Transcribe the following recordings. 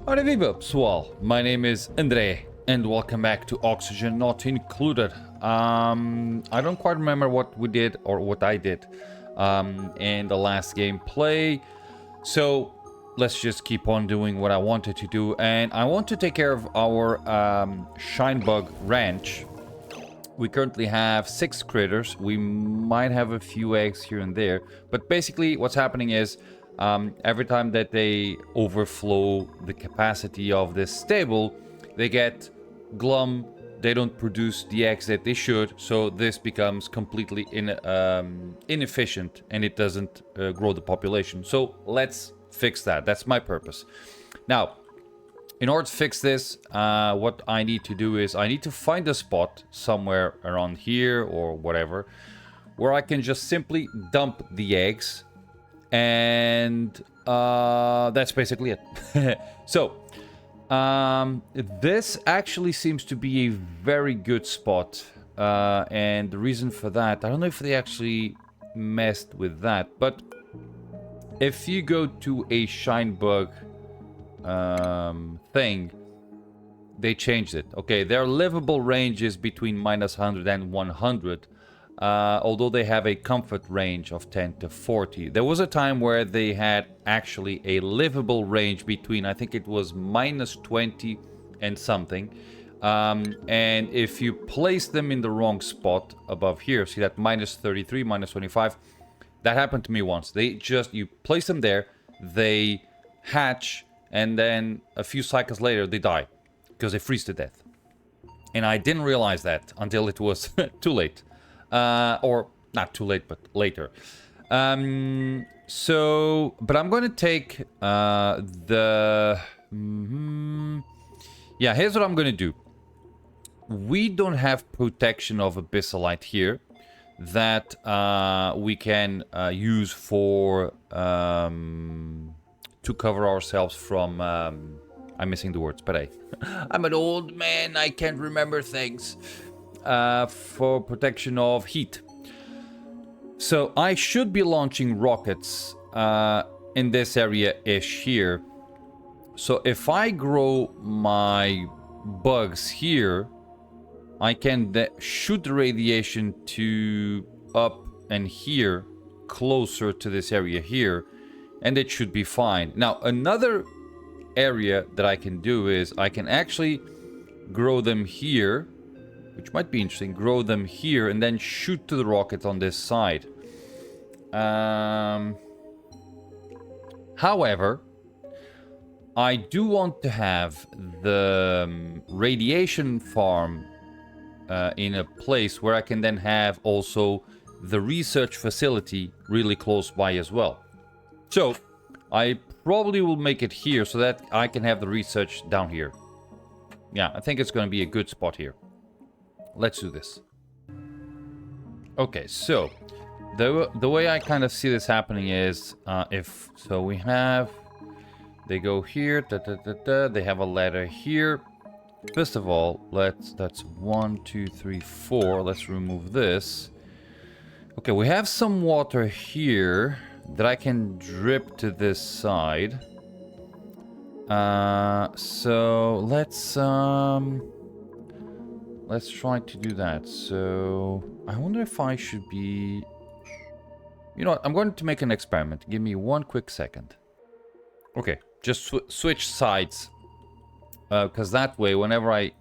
Howdy Vivops, well, my name is Andre, and welcome back to Oxygen Not Included. I don't quite remember what we did, or what I did, in the last gameplay, so let's just keep on doing what I wanted to do, and I want to take care of our Shinebug Ranch. We currently have 6 critters. We might have a few eggs here and there, but basically what's happening is every time that they overflow the capacity of this stable, they get glum, they don't produce the eggs that they should, so this becomes completely inefficient and it doesn't grow the population. So let's fix that. That's my purpose. Now, in order to fix this, what I need to do is I need to find a spot somewhere around here or whatever where I can just simply dump the eggs. And that's basically it. So, this actually seems to be a very good spot. And the reason for that, I don't know if they actually messed with that, but if you go to a Shinebug thing, they changed it. Okay, their livable range is between -100 and 100. Although they have a comfort range of 10 to 40. There was a time where they had actually a livable range between, I think it was -20 and something. And if you place them in the wrong spot above here, see that -33, -25, that happened to me once. You place them there, they hatch, and then a few cycles later they die because they freeze to death. And I didn't realize that until it was too late. Or not too late, but later. But I'm going to take yeah, here's what I'm going to do. We don't have protection of Abyssalite here that we can use for to cover ourselves from I'm missing the words, but I'm an old man, I can't remember things. For protection of heat. So I should be launching rockets in this area-ish here. So if I grow my bugs here, I can shoot the radiation to up and here, closer to this area here, and it should be fine. Now, another area that I can do is I can actually grow them here, which might be interesting. Grow them here and then shoot to the rocket on this side. However, I do want to have the radiation farm in a place where I can then have also the research facility really close by as well. So I probably will make it here so that I can have the research down here. Yeah, I think it's going to be a good spot here. Let's do this. Okay, so the way I kind of see this happening is they go here, they have a ladder here. First of all, that's 1, 2, 3, 4. Let's remove this. Okay, we have some water here that I can drip to this side. So let's try to do that. So I wonder if I should be... You know what? I'm going to make an experiment. Give me one quick second. Okay, just switch sides. Because that way, whenever I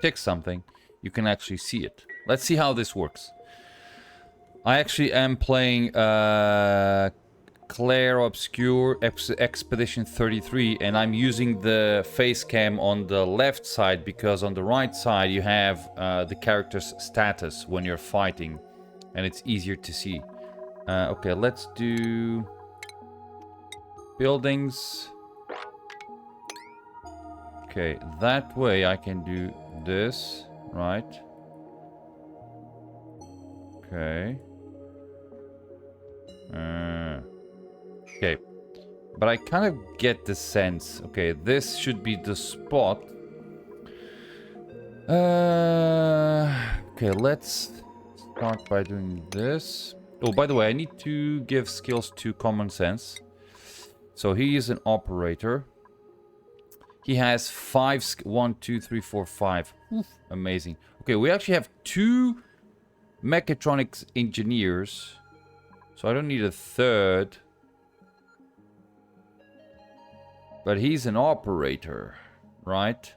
pick something, you can actually see it. Let's see how this works. I actually am playing Claire Obscure Expedition 33, and I'm using the face cam on the left side because on the right side you have the character's status when you're fighting, and it's easier to see. Okay, let's do buildings. Okay, that way I can do this, right? Okay. Okay, but I kind of get the sense. Okay, this should be the spot. Okay, let's start by doing this. Oh, by the way, I need to give skills to Common Sense. So he is an operator. He has 5. 1, 2, 3, 4, 5. Oof, amazing. Okay, we actually have 2 mechatronics engineers. So I don't need a third. But he's an operator, right?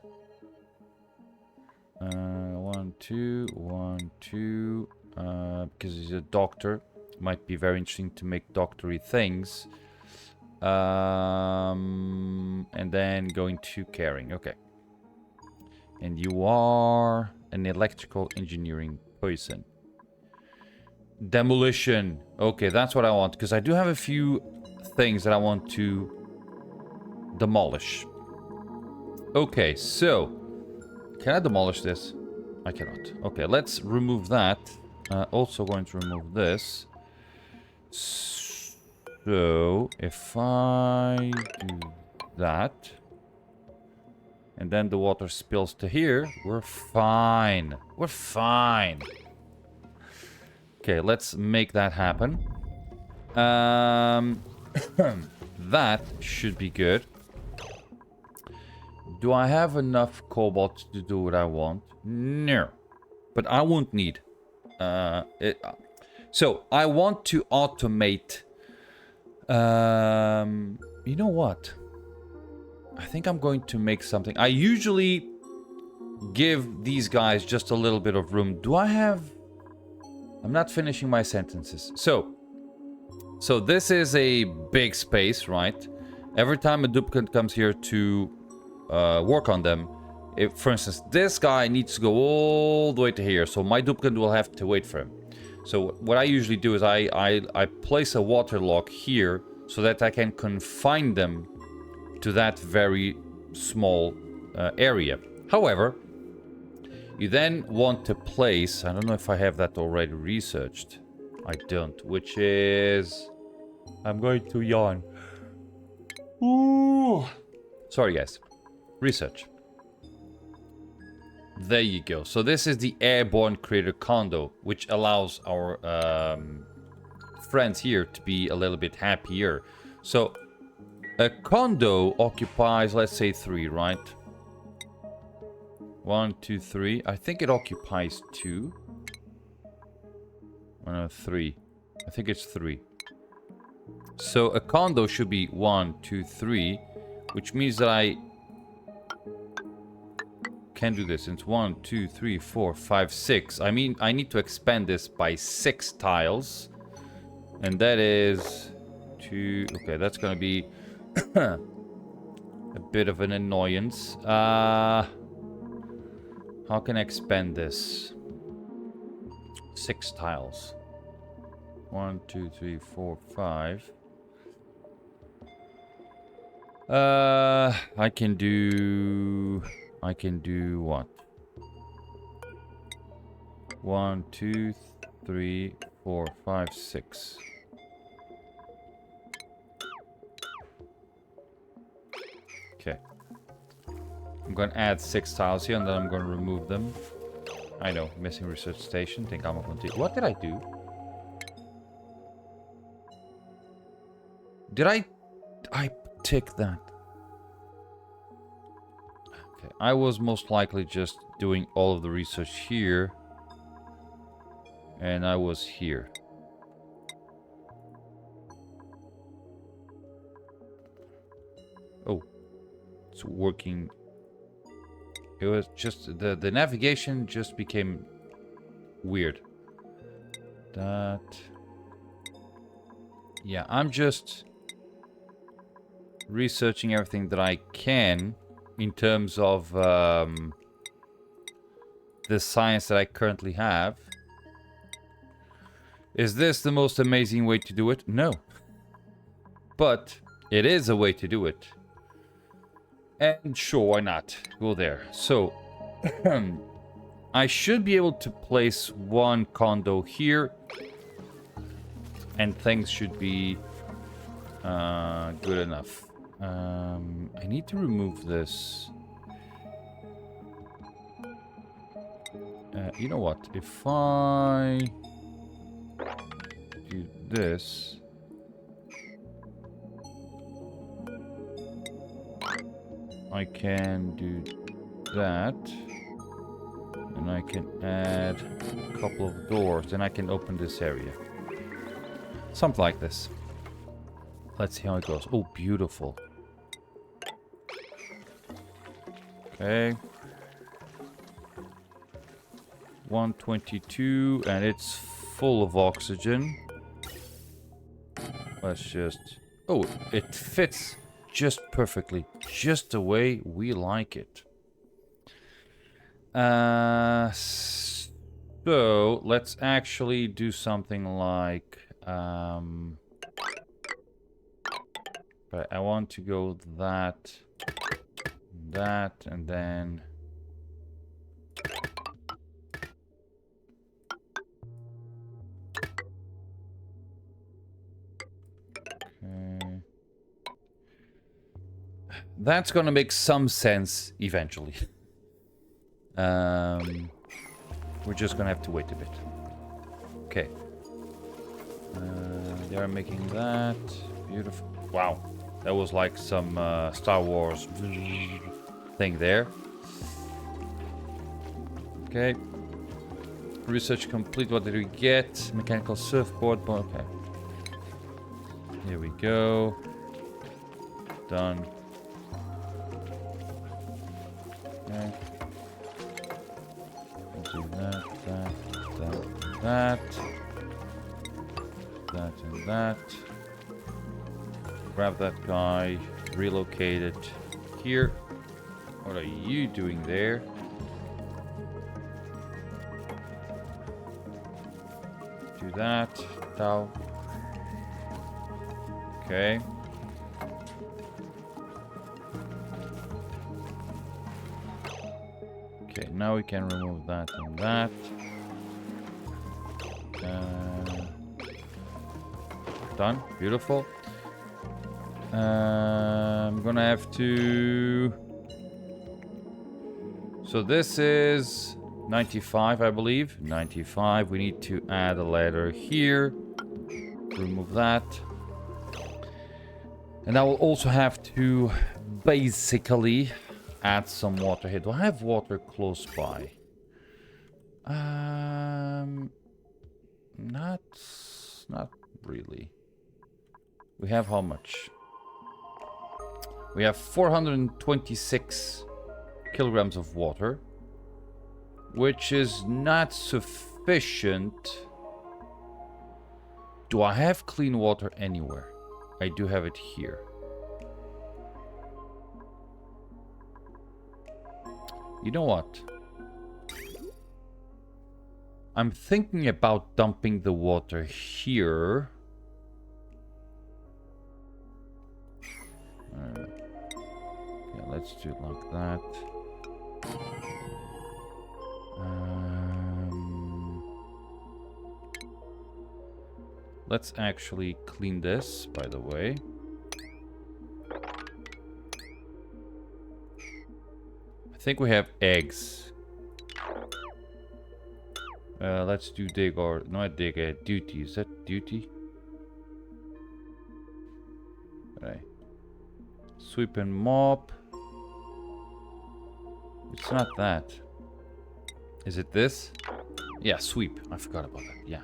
1, 2, 1, 2. Because he's a doctor. Might be very interesting to make doctory things. And then going to caring. Okay. And you are an electrical engineering person. Demolition. Okay, that's what I want. Because I do have a few things that I want to demolish. Okay, so can I demolish this? I cannot. Okay, let's remove that. Also going to remove this. So if I do that, and then the water spills to here, we're fine. We're fine. Okay, let's make that happen. That should be good. Do I have enough cobalt to do what I want? No. But I won't need. So, I want to automate. You know what? I think I'm going to make something. I usually give these guys just a little bit of room. Do I have... I'm not finishing my sentences. So this is a big space, right? Every time a duplicant comes here to work on them, if, for instance, this guy needs to go all the way to here, so my duplicant will have to wait for him. So what I usually do is I place a water lock here so that I can confine them to that very small area. However, you then want to place, I don't know if I have that already researched. I don't, which is... I'm going to yawn. Ooh. Sorry, guys. Research. There you go. So this is the airborne creator condo, which allows our friends here to be a little bit happier. So a condo occupies, let's say 3, right? 1, 2, 3. I think it occupies 2. 3. I think it's 3. So a condo should be 1, 2, 3, which means that I can do this. It's 1, 2, 3, 4, 5, 6. I mean, I need to expand this by 6 tiles. And that is 2. Okay, that's going to be a bit of an annoyance. How can I expand this? 6 tiles. 1, 2, 3, 4, 5. I can do what? 1, 2, 3, 4, 5, 6. Okay. I'm going to add 6 tiles here and then I'm going to remove them. I know, missing research station. Think I'm going to... What did I do? Did I tick that? Okay, I was most likely just doing all of the research here. And I was here. Oh, it's working. It was just the navigation just became weird. That, yeah, I'm just researching everything that I can in terms of the science that I currently have. Is this the most amazing way to do it? No. But it is a way to do it. And sure, why not? Go there. So, I should be able to place one condo here. And things should be good enough. I need to remove this. You know what? If I do this... I can do that. And I can add a couple of doors. Then I can open this area. Something like this. Let's see how it goes. Oh, beautiful. Okay. 122, and it's full of oxygen. Let's just... Oh, it fits just perfectly. Just the way we like it. So, let's actually do something like... but I want to go that, and then... Okay. That's gonna make some sense eventually. We're just gonna have to wait a bit. Okay. They are making that. Beautiful. Wow. That was like some Star Wars thing there. Okay. Research complete. What did we get? Mechanical surfboard. Okay. Here we go. Done. Okay. We'll do that, and that. Grab that guy. Relocate it here. What are you doing there? Do that. Now. Okay. Okay, now we can remove that and that. Done. Beautiful. I'm gonna have to... So this is 95, I believe. 95. We need to add a letter here. Remove that. And I will also have to basically add some water here. Do I have water close by? Not really. We have how much? We have 426 kilograms of water, which is not sufficient. Do I have clean water anywhere? I do have it here. You know what? I'm thinking about dumping the water here. Okay, let's do it like that. Let's actually clean this, by the way. I think we have eggs. Let's do dig or not dig, duty. Is that duty? Right. Sweep and mop. It's not that. Is it this? Yeah, sweep. I forgot about that. Yeah.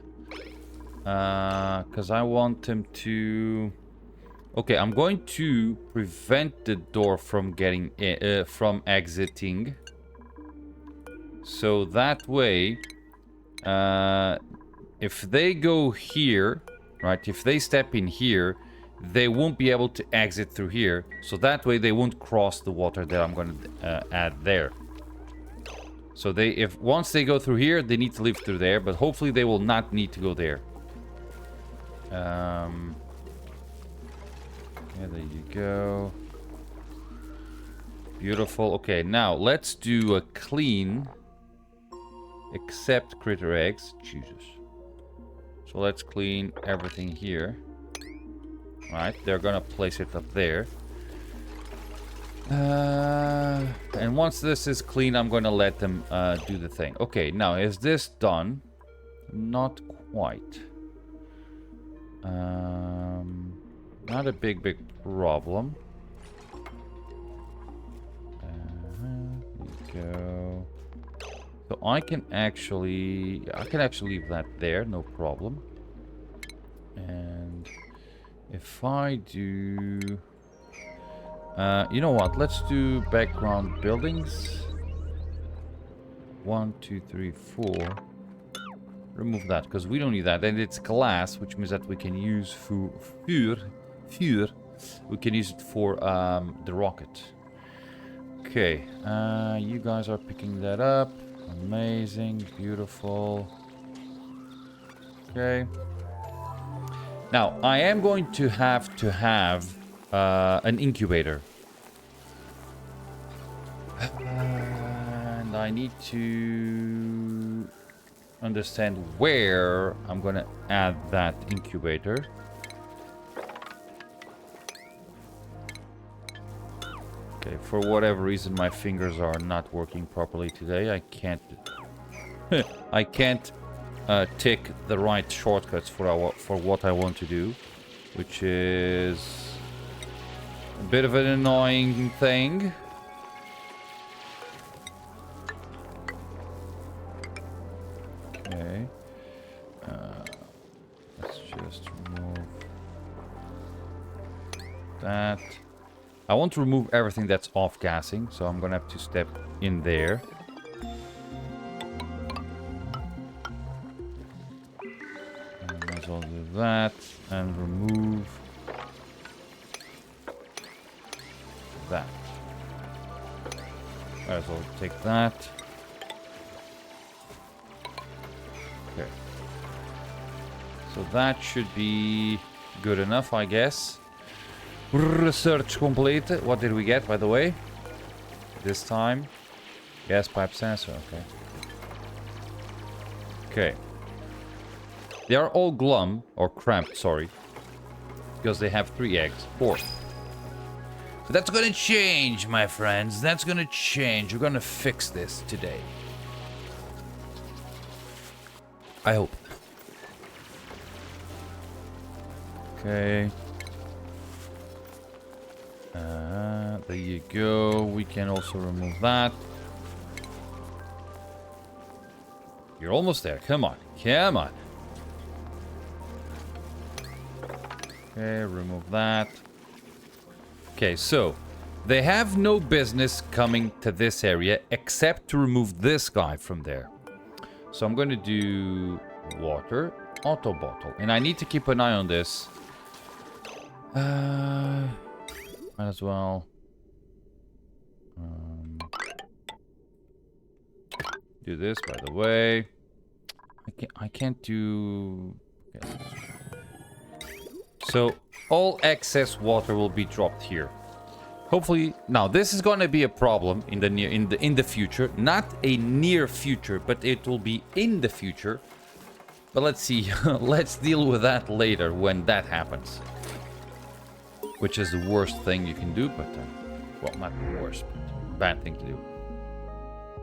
Because I want him to... Okay, I'm going to prevent the door from getting in, from exiting. So that way, if they go here, right? If they step in here, they won't be able to exit through here. So that way, they won't cross the water that I'm going to add there. So once they go through here, they need to leave through there. But hopefully, they will not need to go there. Yeah, there you go. Beautiful. Okay, now let's do a clean. Except critter eggs. Jesus. So let's clean everything here. Right, they're gonna place it up there. And once this is clean, I'm gonna let them do the thing. Okay, now is this done? Not quite. Not a big problem. go. So I can actually leave that there, no problem. And if I do, you know what? Let's do background buildings. 1, 2, 3, 4. Remove that because we don't need that. And it's glass, which means that we can use vuur. We can use it for the rocket. Okay, you guys are picking that up. Amazing, beautiful. Okay. Now, I am going to have an incubator. And I need to understand where I'm going to add that incubator. Okay, for whatever reason, my fingers are not working properly today. I can't... I can't tick the right shortcuts for what I want to do, which is a bit of an annoying thing. Okay, let's just remove that. I want to remove everything that's off-gassing, so I'm gonna have to step in there. Might as well do that and remove that. Might as well take that. Okay. So that should be good enough, I guess. Research complete. What did we get, by the way? This time? Gas pipe sensor, okay. Okay. They are all glum, or cramped, sorry. Because they have 3 eggs. 4. So that's gonna change, my friends. That's gonna change. We're gonna fix this today. I hope. Okay. There you go. We can also remove that. You're almost there. Come on. Come on. Okay, remove that. Okay, so they have no business coming to this area except to remove this guy from there. So I'm going to do water, auto bottle. And I need to keep an eye on this. Might as well do this, by the way. I can't do... Okay. So all excess water will be dropped here. Hopefully, now this is going to be a problem in the future, not a near future, but it will be in the future. But let's see, let's deal with that later when that happens. Which is the worst thing you can do, but well, not the worst, but bad thing to do.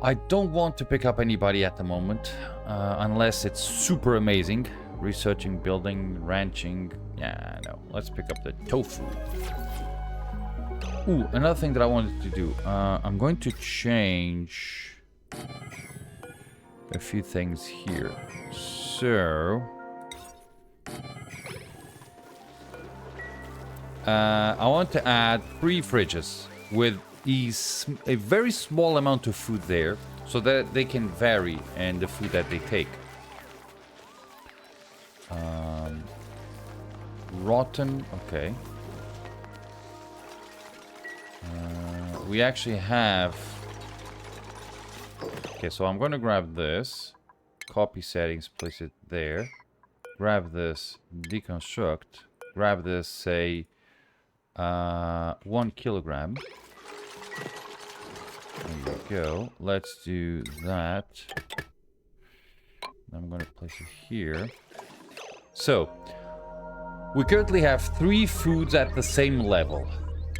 I don't want to pick up anybody at the moment, unless it's super amazing. Researching, building, ranching. Yeah, no. Let's pick up the tofu. Ooh, another thing that I wanted to do. I'm going to change a few things here. So... I want to add 3 fridges with a very small amount of food there, so that they can vary in the food that they take. Rotten, okay. We actually have... Okay, so I'm going to grab this. Copy settings, place it there. Grab this, deconstruct. Grab this, say... 1 kilogram. There you go. Let's do that. I'm going to place it here. So, we currently have 3 foods at the same level.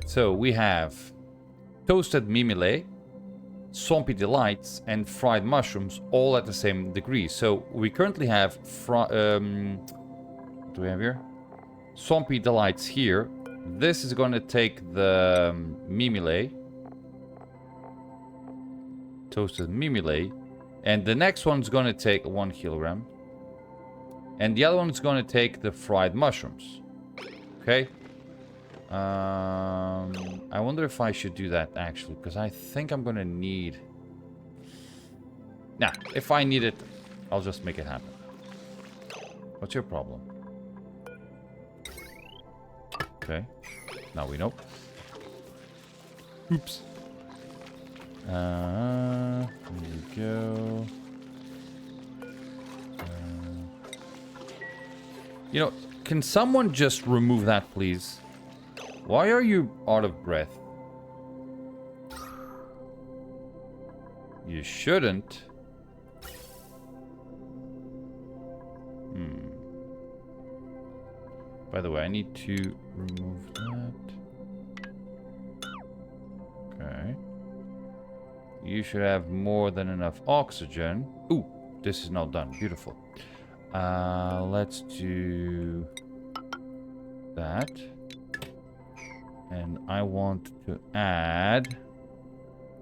So, we have toasted mimile, Swampy Delights, and fried mushrooms all at the same degree. So, we currently have what do we have here? Swampy Delights here. This is going to take the mimile. toasted mimile. And the next one's gonna take 1 kilogram. And the other one's gonna take the fried mushrooms. Okay? I wonder if I should do that actually, because I think I'm gonna need... Nah, if I need it, I'll just make it happen. What's your problem? Okay, now we know. Oops. Here we go. You know, can someone just remove that, please? Why are you out of breath? You shouldn't. By the way, I need to remove that. Okay. You should have more than enough oxygen. Ooh, this is not done. Beautiful. Let's do that. And I want to add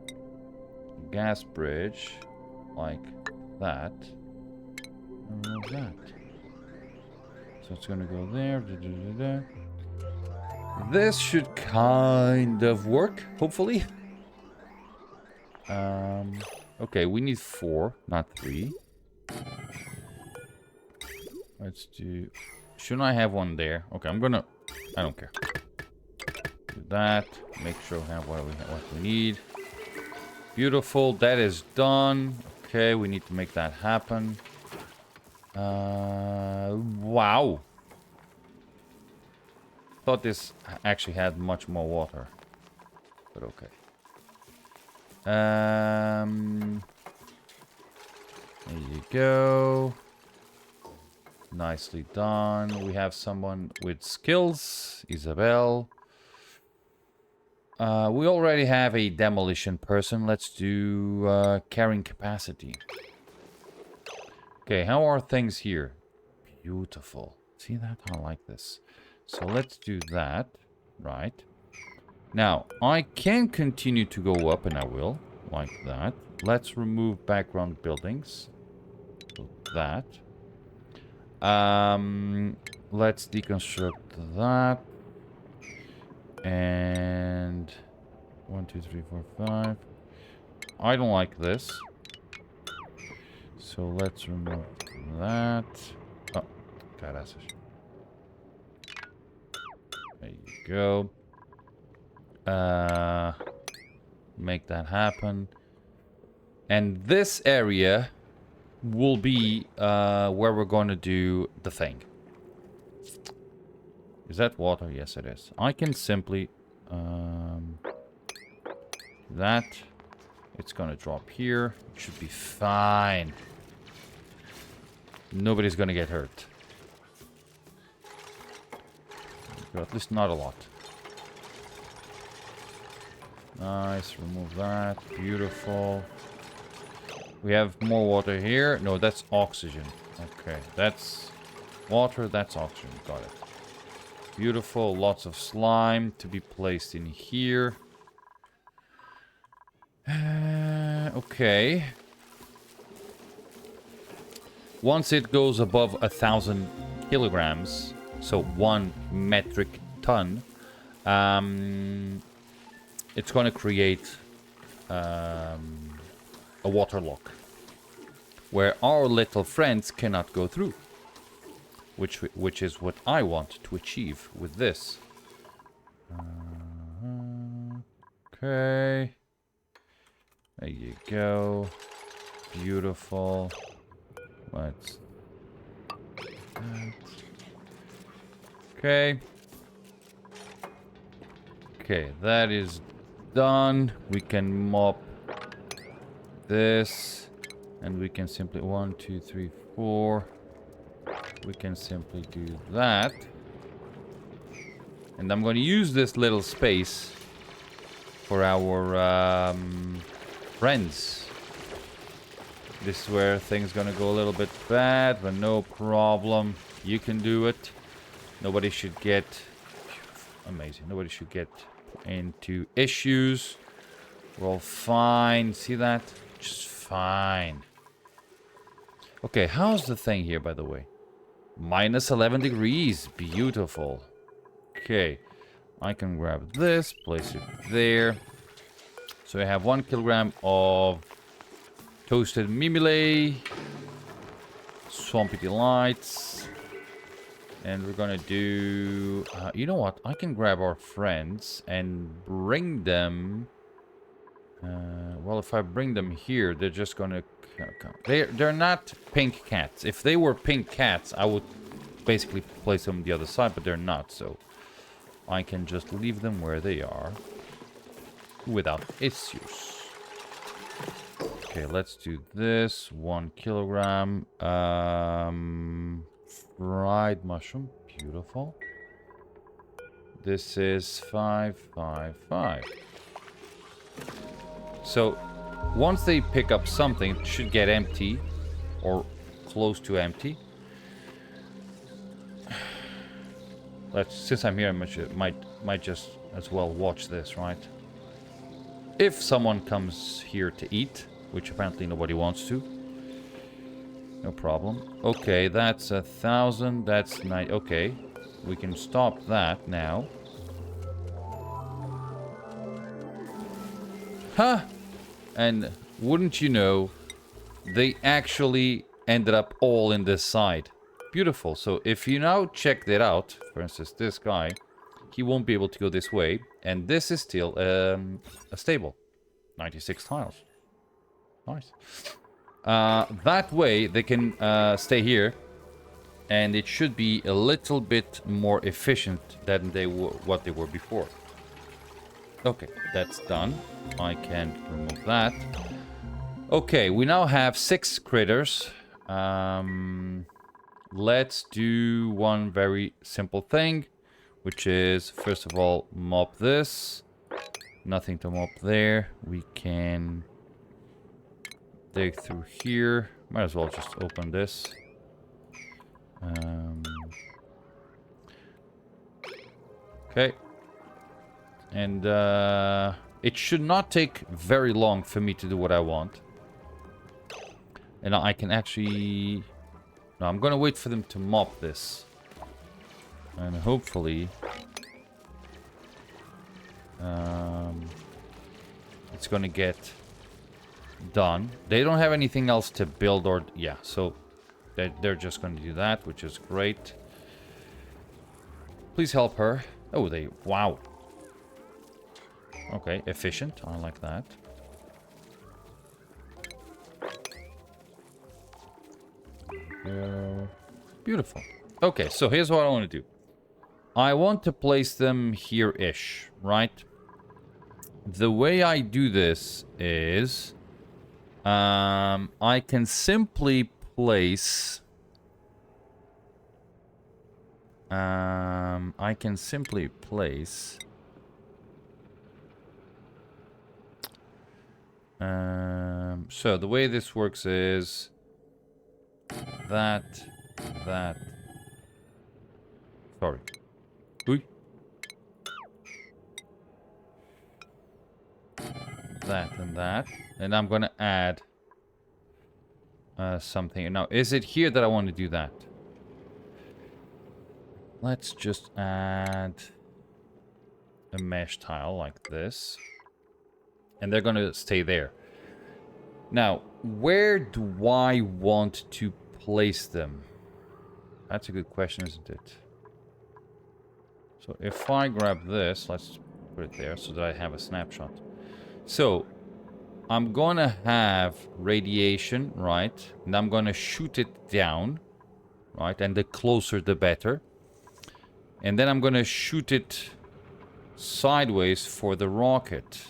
a gas bridge like that. And remove that. So it's gonna go there. This should kind of work, hopefully. Okay, we need 4, not 3. Let's do... Shouldn't I have one there? Okay, I'm gonna... I don't care. Do that. Make sure we have what we need. Beautiful. That is done. Okay, we need to make that happen. Wow. Thought this actually had much more water. But okay. There you go. Nicely done. We have someone with skills. Isabel. We already have a demolition person. Let's do carrying capacity. Okay, how are things here? Beautiful. See that? I like this. So let's do that. Right. Now, I can continue to go up, and I will. Like that. Let's remove background buildings. So that. Let's deconstruct that. And 1, 2, 3, 4, 5. I don't like this. So let's remove that. Oh, caraças. There you go. Make that happen. And this area will be where we're going to do the thing. Is that water? Yes, it is. I can simply... that. It's going to drop here. It should be fine. Nobody's going to get hurt. At least not a lot. Nice. Remove that. Beautiful. We have more water here. No, that's oxygen. Okay. That's water. That's oxygen. Got it. Beautiful. Lots of slime to be placed in here. Okay. Once it goes above 1,000 kilograms, so 1 metric ton, it's going to create a water lock where our little friends cannot go through, which is what I want to achieve with this. Okay. There you go. Beautiful. Let's... Okay. Okay, that is done. We can mop this. And we can simply... 1, 2, 3, 4. We can simply do that. And I'm going to use this little space for our friends. This is where things gonna go a little bit bad, but no problem. You can do it. Nobody should get... Amazing. Nobody should get into issues. We're all fine. See that? fine. Okay, how's the thing here, by the way? Minus 11 degrees. Beautiful. Okay. I can grab this, place it there. So I have 1 kilogram of toasted mimile, swampy delights, and we're gonna do. You know what? I can grab our friends and bring them. Well, if I bring them here, they're just gonna. They're not pink cats. If they were pink cats, I would basically place them on the other side, but they're not. So I can just leave them where they are without issues. Okay, let's do this. 1 kilogram. Fried mushroom. Beautiful. This is 555. So, once they pick up something, it should get empty. Or close to empty. Since I'm here, I might just as well watch this, right? If someone comes here to eat, which apparently nobody wants to. No problem. Okay, that's 1,000. That's 9. Okay, we can stop that now. Huh? And wouldn't you know, they actually ended up all in this side. Beautiful. So if you now check that out, for instance, this guy, he won't be able to go this way. And this is still a stable. 96 tiles. Nice. That way they can stay here, and it should be a little bit more efficient than what they were before. Okay, that's done. I can remove that. Okay, we now have 6 critters. Let's do one very simple thing, which is, first of all, mop this. Nothing to mop there. We can dig through here. Might as well just open this. Okay. And it should not take very long for me to do what I want. And I can actually... No, I'm gonna wait for them to mop this. And hopefully... it's gonna get done. They don't have anything else to build or... Yeah, so they're just gonna do that, which is great. Please help her. Oh, they... Wow. Okay, efficient. I like that. Beautiful. Okay, so here's what I want to do. I want to place them here-ish, right? The way I do this is... I can simply place... So the way this works is... That... Sorry. Ooh. That and that. And I'm gonna add... something. Now, is it here that I want to do that? Let's just add... a mesh tile like this. And they're gonna stay there. Now, where do I want to place them? That's a good question, isn't it? So if I grab this, let's put it there so that I have a snapshot. So, I'm gonna have radiation, right? And I'm gonna shoot it down, right? And the closer the better. And then I'm gonna shoot it sideways for the rocket.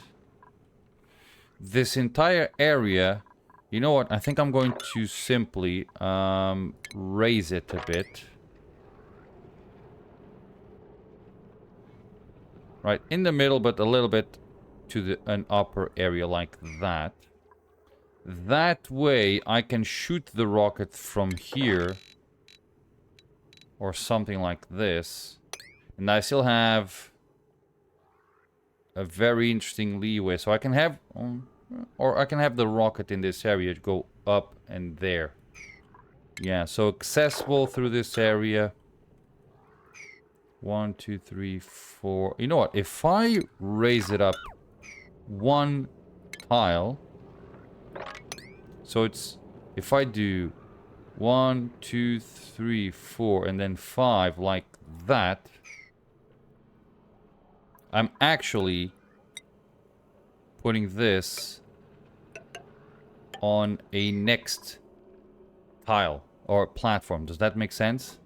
This entire area, you know what? I think I'm going to simply raise it a bit. Right in the middle, but a little bit to an upper area like that. That way I can shoot the rocket from here. Or something like this. And I still have... a very interesting leeway. So I can have... Or I can have the rocket in this area go up and there. Yeah, so accessible through this area. 1, 2, 3, 4. You know what? If I raise it up one tile, so it's, if I do 1, 2, 3, 4, and then 5 like that, I'm actually putting this on a next tile or platform. Does that make sense?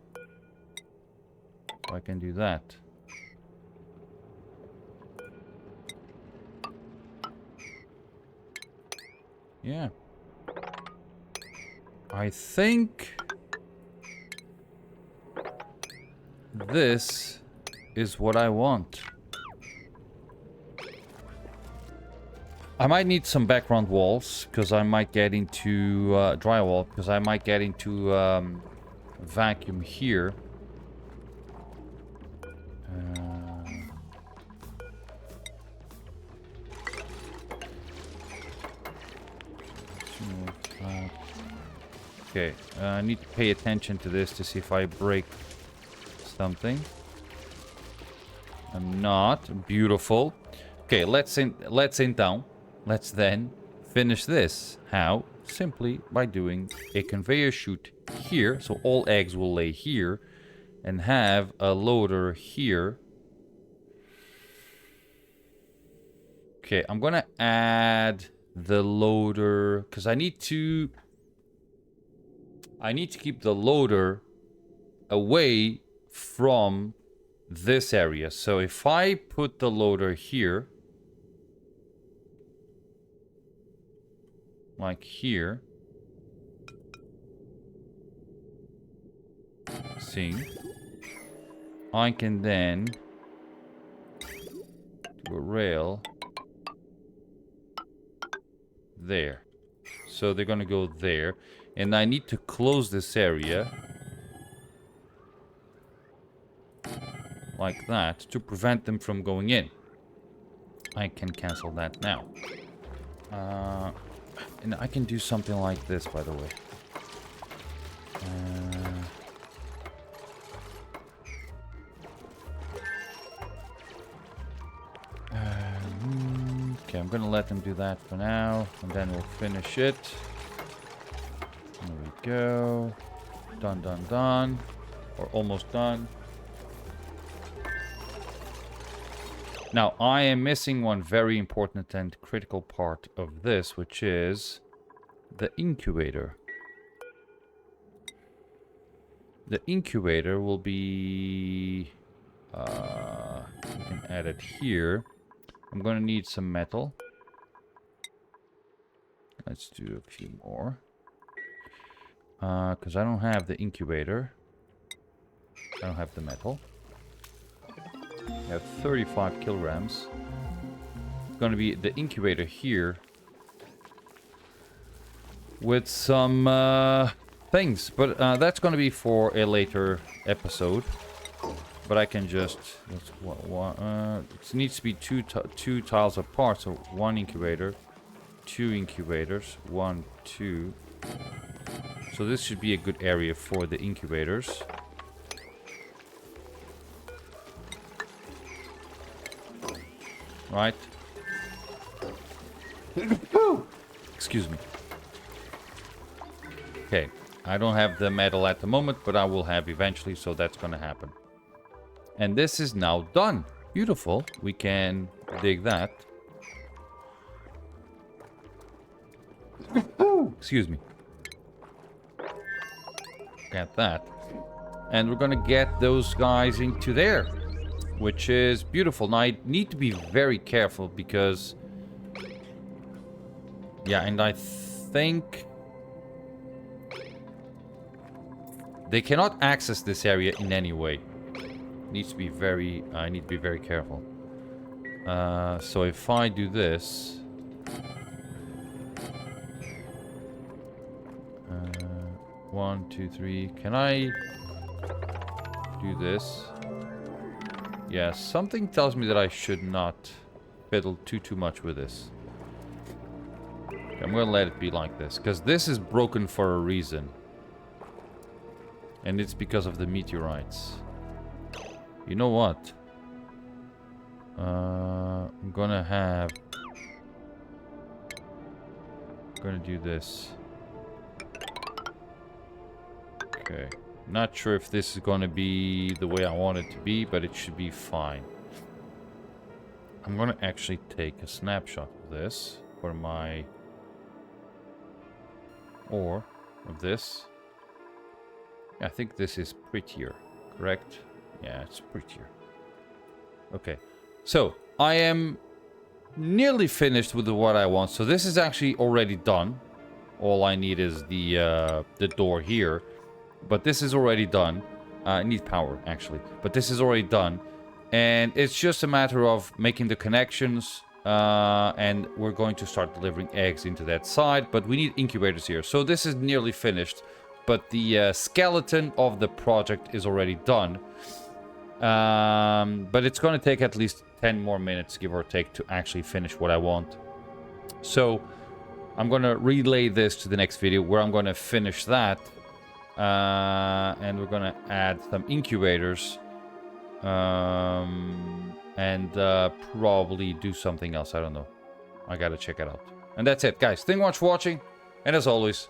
So I can do that. Yeah. I think this is what I want. I might need some background walls, because I might get into drywall, because I might get into vacuum here. Okay, I need to pay attention to this to see if I break something. I'm not. Beautiful. Okay, let's in down. Let's then finish this. How? Simply by doing a conveyor chute here, so all eggs will lay here, and have a loader here. Okay, I'm gonna add the loader because I need to keep the loader away from this area. So if I put the loader here, like here, see, I can then do a rail there. So they're gonna go there, and I need to close this area like that to prevent them from going in. I can cancel that now. And I can do something like this, by the way. Okay, I'm gonna let them do that for now, and then we'll finish it. There we go. Done, done, done. Or almost done. Now, I am missing one very important and critical part of this, which is the incubator. The incubator will be... we can add it here. I'm going to need some metal. Let's do a few more. Because I don't have the incubator. I don't have the metal. I have 35 kilograms. It's going to be the incubator here. With some things. But that's going to be for a later episode. But I can just... it needs to be two tiles apart. So one incubator. Two incubators. 1, 2. So this should be a good area for the incubators. Right. Excuse me. Okay. I don't have the metal at the moment, but I will have eventually, so that's going to happen. And this is now done. Beautiful. We can dig that. Excuse me. Get that. And we're going to get those guys into there. Which is beautiful. Now, I need to be very careful because... yeah, and I think... they cannot access this area in any way. Needs to be very... I need to be very careful. So if I do this... 1, 2, 3... Can I... do this? Yeah, something tells me that I should not fiddle too much with this. I'm gonna let it be like this, because this is broken for a reason. And it's because of the meteorites. You know what? I'm gonna do this. Okay. Not sure if this is gonna be the way I want it to be, but it should be fine. I'm gonna actually take a snapshot of this for my... Or of this. I think this is prettier, correct? Yeah, it's prettier. Okay. So, I am nearly finished with what I want. So this is actually already done. All I need is the door here. But this is already done. I need power, actually. But this is already done. And it's just a matter of making the connections. And we're going to start delivering eggs into that side. But we need incubators here. So this is nearly finished. But the skeleton of the project is already done. But it's going to take at least 10 more minutes, give or take, to actually finish what I want. So I'm going to relay this to the next video where I'm going to finish that. And we're going to add some incubators. And probably do something else. I don't know. I got to check it out. And that's it, guys. Thank you much for watching. And as always,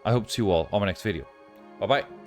I hope to see you all on my next video. Bye-bye.